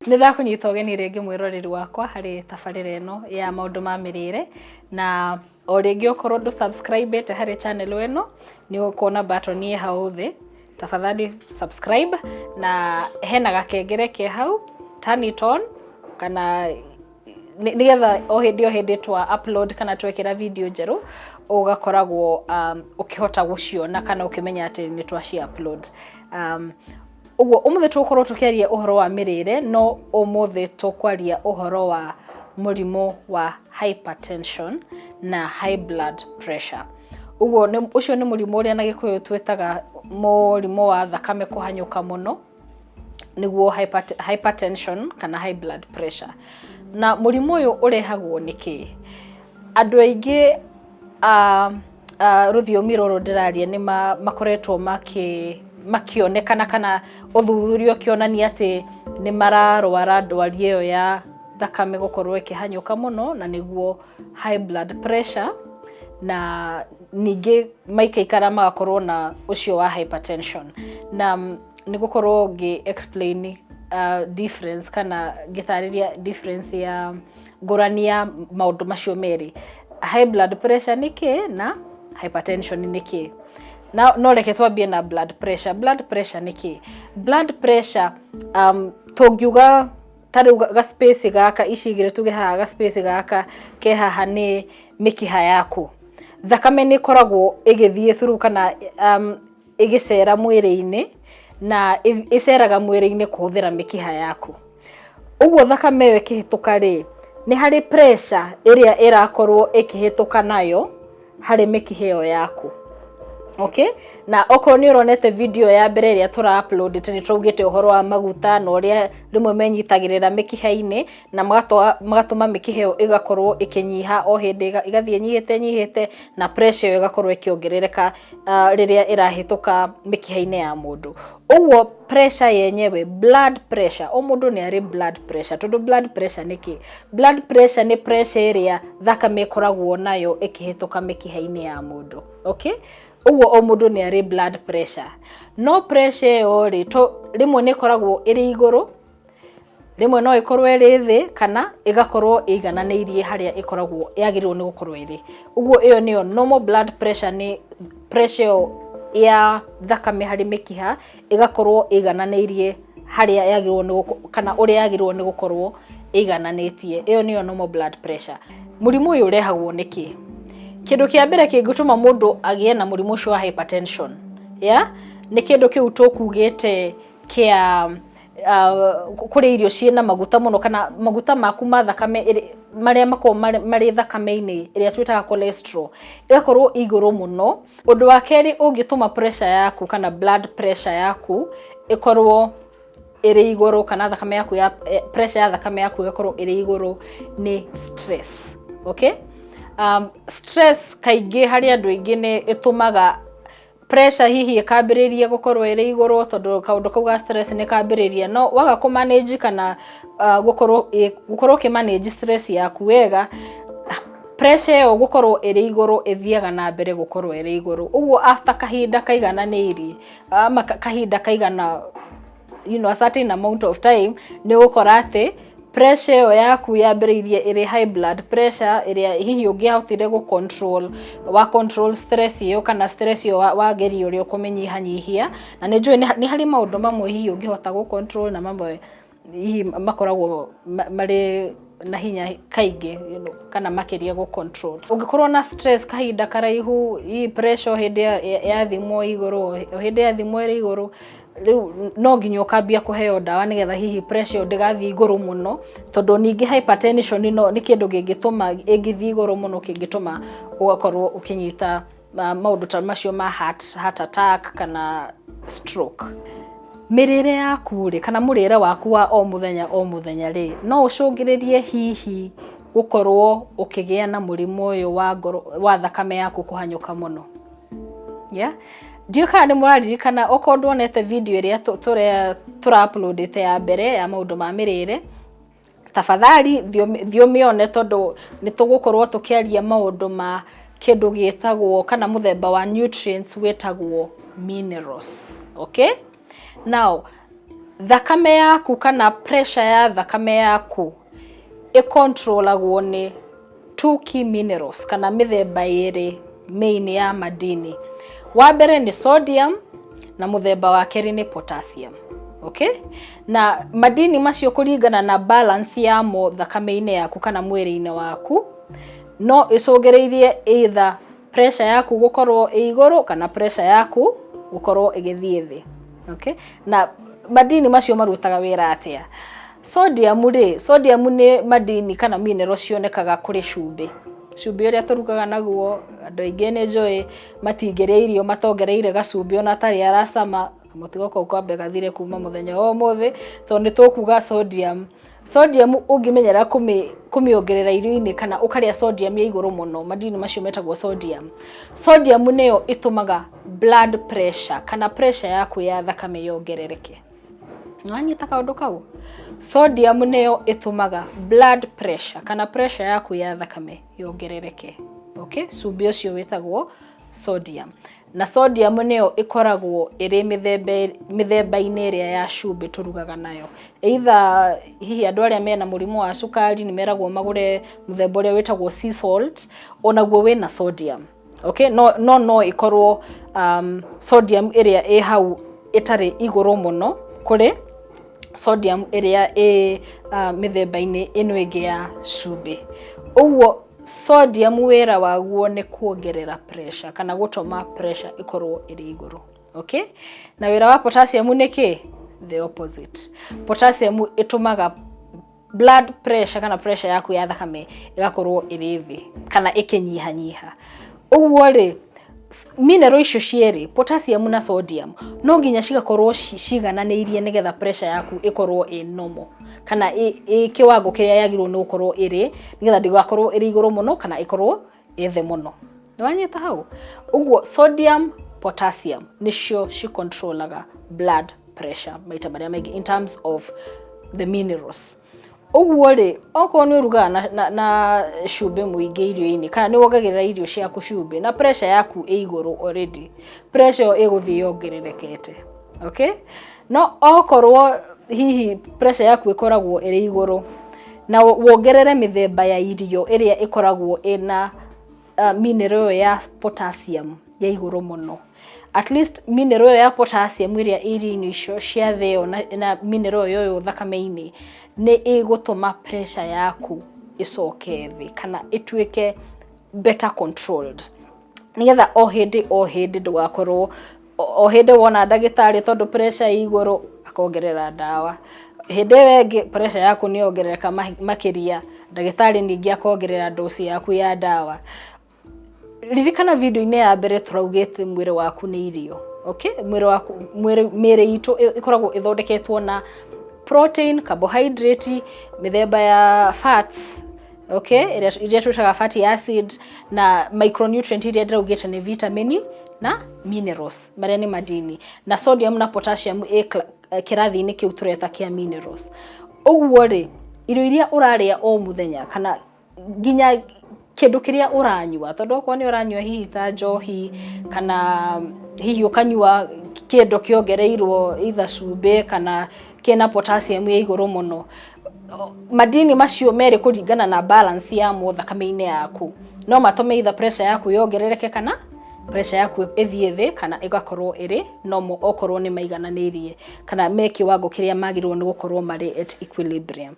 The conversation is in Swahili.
Nĩ ndakũnyita ũgeni rĩngĩ mwĩroreri wakwa harĩ tabarĩra ĩno ya maũndũ ma mĩrĩre, na o rĩngĩ okorwo ndũ subscribe harĩ channel ĩno nĩ ũkuona button ĩ hau thĩ, tafadhali subscribe, na hena gakengere ke hau, turn it on, kana nigetha o hĩndĩ twa upload kana twekĩra video njerũ ũgakoragwo ũkĩhota gũciona kana ũkĩmenya atĩ nĩ twaci upload. Ũguo ũmũthĩ tũgũkorwo tũkĩaria ũhoro wa mĩrĩre, no ũmũthĩ tũkwaria ũhoro wa mũrimũ wa hypertension na high blood pressure. Ũguo ũcio nĩ mũrimũ ũrĩa na Gĩkũyũ twĩtaga mũrimũ wa thakame kũhanyũka mũno, nĩguo hypertension kana high blood pressure. Na mũrimũ ũyũ ũrehagwo nĩkĩ? Andũ aingĩ rũthiomi rũrũ ndĩraria nĩ makoretwo makĩonekana kana ũthuthuria ũkĩonania atĩ nĩ mararwara ndwari ĩyo ya thakame gũkorwo ĩkĩhanyũka mũno, na nĩguo high blood pressure, na ningĩ maikaikara magakorwo na ũcio wa hypertension. Na nĩ gũkorwo explain difference kana gĩtarĩria difference ya ngũrani ya maũndũ macio merĩ. High blood pressure nĩ kĩ na hypertension nĩ kĩ? No reke twambie na blood pressure. Blood pressure nĩ kĩ? Blood pressure tũngiuga tarĩu ga space gaka ici igĩrĩ tuge haha ga space gaka ke haha nĩ mĩkiha yaku. Thakame nĩ ĩkoragwo ĩgĩthiĩ through kana ĩgĩcera mwĩrĩ-inĩ, na ĩceraga mwĩrĩ-inĩ kũhũthĩra mĩkiha yaku. Ũguo thakame ĩyo ĩkĩhĩtũka rĩ, nĩ harĩ pressure ĩrĩa ĩrakorwo ĩkĩhĩtũka nayo harĩ mĩkiha ĩyo yaku. Okay? Na okorwo nĩ ũronete video ya mbere ĩrĩa tũra upload nĩ tũraugĩte ũhoro wa maguta na ũrĩa rĩmwe menyitagĩrĩra mĩkiha-inĩ na magatũma mĩkiha ĩyo ĩgakorwo ĩkĩnyiha o hĩndĩ ĩgathiĩ nyihĩte na pressure ĩyo ĩgakorwo ĩkĩongerereka rĩrĩa ĩrahĩtũka mĩkiha-inĩ ya mũndũ. Ũguo pressure yenyewe, blood pressure, o mũndũ nĩ arĩ blood pressure. Tondũ blood pressure nĩ kĩ? Blood pressure nĩ pressure ĩrĩa thakame ĩkoragwo nayo ĩkĩhĩtũka mĩkiha-inĩ ya mũndũ. Okay? Ũguo o mũndũ nĩ arĩ blood pressure. No pressure ĩyo rĩ, rĩmwe nĩ ĩkoragwo ĩrĩ igũrũ, rĩmwe no ĩkorwo ĩrĩ thĩ, kana ĩgakorwo ĩigananĩirie harĩa ĩkoragwo yagĩrĩirwo nĩ gũkorwo ĩrĩ. Ũguo ĩyo nĩyo normal blood pressure, nĩ pressure ya thakame harĩ mĩkiha ĩgakorwo ĩigananĩirie harĩa yagĩrĩirwo nĩ kana ũrĩa yagĩrĩirwo nĩ gũkorwo ĩigananĩtie. Ĩyo nĩyo normal blood pressure. Mũrimũ ũyũ ũrehagwo nĩkĩ? Kĩndũ kĩa mbere kĩngĩtũma mũndũ agĩe na mũrimũ ũcio wa hypertension, nĩ kĩndũ kĩu tũkugĩte kĩa kũrĩa irio ciĩna maguta mũno, kana maguta maku ma thakame marĩa makoragwo marĩ thakame-inĩ ĩrĩa twĩtaga cholesterol ĩgakorwo igũrũ mũno. Ũndũ wa kerĩ ũngĩtũma pressure yaku kana blood pressure yaku ĩkorwo ĩrĩ igũrũ, kana thakame yaku pressure ya thakame yaku ĩgakorwo ĩrĩ igũrũ, nĩ stress. Okay? Stress kaingĩ harĩ andũ aingĩ nĩ ĩtũmaga pressure hihi ĩkambĩrĩria gũkorwo ĩrĩ igũrũ, tondũ kaũndũ kau ga stress nĩ kambĩrĩria. No waga kũmanage kana gũkorwo ũkĩmanage stress yaku wega, pressure ĩyo gũkorwo ĩrĩ igũrũ ĩthiaga na mbere gũkorwo ĩrĩ igũrũ. Ũguo after kahinda kaigananĩirie, kahinda kaigana, a certain amount of time, nĩ gũkora atĩ pressure ĩyo yaku yambĩrĩirie ĩrĩ high blood pressure, ĩrĩa hihi ũngĩahotire control stress ĩyo, kana stress ĩyo wageria ũrĩa ũkũmĩnyihanyihia. Na nĩ njũĩ nĩ harĩ maũndũ mamwe hihi ũngĩhota control, na mamwe hihi makoragwo marĩ na hinya kaingĩ kana makĩria control. Ũngĩkorwo na stress kahinda karaihu, hihi pressure hĩndĩ yathimwo igũrũ, hĩndĩ yathimwo ĩrĩ igũrũ, rĩu no nginya ũkambia kũheo ndawa nĩgetha hihi pressure ndĩgathiĩ igũrũ mũno, tondũ ningĩ hypertension nĩ kĩndũ kĩngĩtũma ĩngĩthiĩ igũrũ mũno kĩngĩtũma ũgakorwo ũkĩnyita maũndũ ta macio ma heart attack kana stroke. Mĩrĩre yaku rĩ, kana mũrĩre waku wa o mũthenya rĩ, no ũcũngĩrĩrie hihi gũkorwo ũkĩgĩa na mũrimũ ũyũ wa thakame yaku kũhanyũka mũno. Ndiũĩ kana nĩ mũraririkana, okorwo ndwonete video ĩrĩa tũra uploadĩte ya mbere ya maũndũ ma mĩrĩre, tafadhali thiũmĩone, tondũ nĩ tũgũkorwo tũkĩaria maũndũ ma kĩndũ gĩtagwo kana mũthemba wa nutrients wĩtagwo minerals. Okay? Now, thakame yaku kana pressure ya thakame yaku ikontrolagwo ni 2 key minerals kana mithemba iri main ya madini. Wa mbere ni sodium na muthemba wa keri ni potassium. Okay? Na madini macio kuringana na balance ya mo thakame-ini yaku kana mwiri-ini waku no icogereirie either pressure yaku gukorwo iguru kana pressure yaku gukorwo igithie thi. Okay? Na madini macio marutaga wira atia? Sodium ni madini kana mineral cionekaga kuri cumbi. Cumbi uria turugaga naguo andu aingi ni njui matingiria irio matongereire gacumbi ona tari aracama mutigo kau kwambe gathire kuma muthenya o muthi to ni tukuga sodium ungimenyera kumiongerera irio-ini kana ukaria sodium ya iguru muno madini macio metagwo sodium niyo itumaga blood pressure kana pressure yaku ya thakame yongerereke. Nwanyita kaundu kau sodium niyo itumaga blood pressure kana pressure yaku ya thakame yongerereke. Okay, cumbi ucio witagwo sodium. Na sodium niyo ikoragwo iri mithemba-ini iria ya cumbi turugaga nayo. Either hihi andu aria mena murimu wa cukari ni meragwo magure muthemba uria witagwo sea salt onaguo wina sodium. Okay, no ikorwo sodium iria i hau itari iguru muno kuri sodium iria mithemba-ini ino ingi ya cumbi. Uguo sodium wira waguo ni kuongerera pressure kana gutuma pressure ikorwo iri iguru. Okay? Na wira wa potassium ni ki? The opposite. Potassium itumaga blood pressure kana pressure yaku ya thakame igakorwo iri thi kana ikinyihanyiha. Uguo ri mineral icio cieri potassium na sodium no nginya cigakorwo cigananĩirie nigetha pressure yaku ikorwo i normal kana i kiwango kiria yagirwo ni gukorwo iri nigetha ndigakorwo iri iguru muno kana ikorwo i thi muno. Nwanyita hau? Uguo sodium potassium nicio ci controlaga blood pressure maita maria maingi in terms of the minerals. Uguo ri okorwo ni uruga na cumbi muingi irio-ini kana ni wongagirira irio ciaku cumbi na pressure yaku i iguru already, pressure iguthii yongererekete. Okay? No okorwo hihi pressure yaku ikoragwo iri iguru na wongerere mithemba ya irio iria ikoragwo ina mineral ya potassium ya iguru muno, at least mineral ya potassium iria irio-ini icio ciatheo na mineral yoyo thakame-ini ni igutuma pressure yaku icoke thi kana ituike better controlled nigetha o hindi ndugakorwo o hindi wona ndagitari tondu pressure iguru akongerera dawa, hindi wengi pressure yaku ni yongerereka makiria ndagitari ningi akongerera dose yaku ya dawa. Ririkana video-ini ya mbere turaugite mwiri waku ni irio. Okay? Mwiri itu ikoragwo ithondeketwo na protein, carbohydrate, mithemba ya fats, okay, iria twitaga fatty acid na micronutrient iria ndiraugite ni vitamin na minerals maria ni madini, na sodium na potassium kirathi-ini kiu tureta kia minerals. Uguo ri irio iria uraria o muthenya kana nginya kindu kiria uranyua tondu kwa ni uranyua hihi ta njohi kana hihi ukanyua kindu kiongereirwo either cumbi kana kina potassium ya iguru muno, madini macio meri kuringana na balance ya mo thakame-ini yaku no matume either pressure yaku yongerereke kana pressure yaku ithie thi kana igakorwo iri normal okorwo ni maigananirie kana me kiwango kiria magirwo ni gukorwo mari at equilibrium.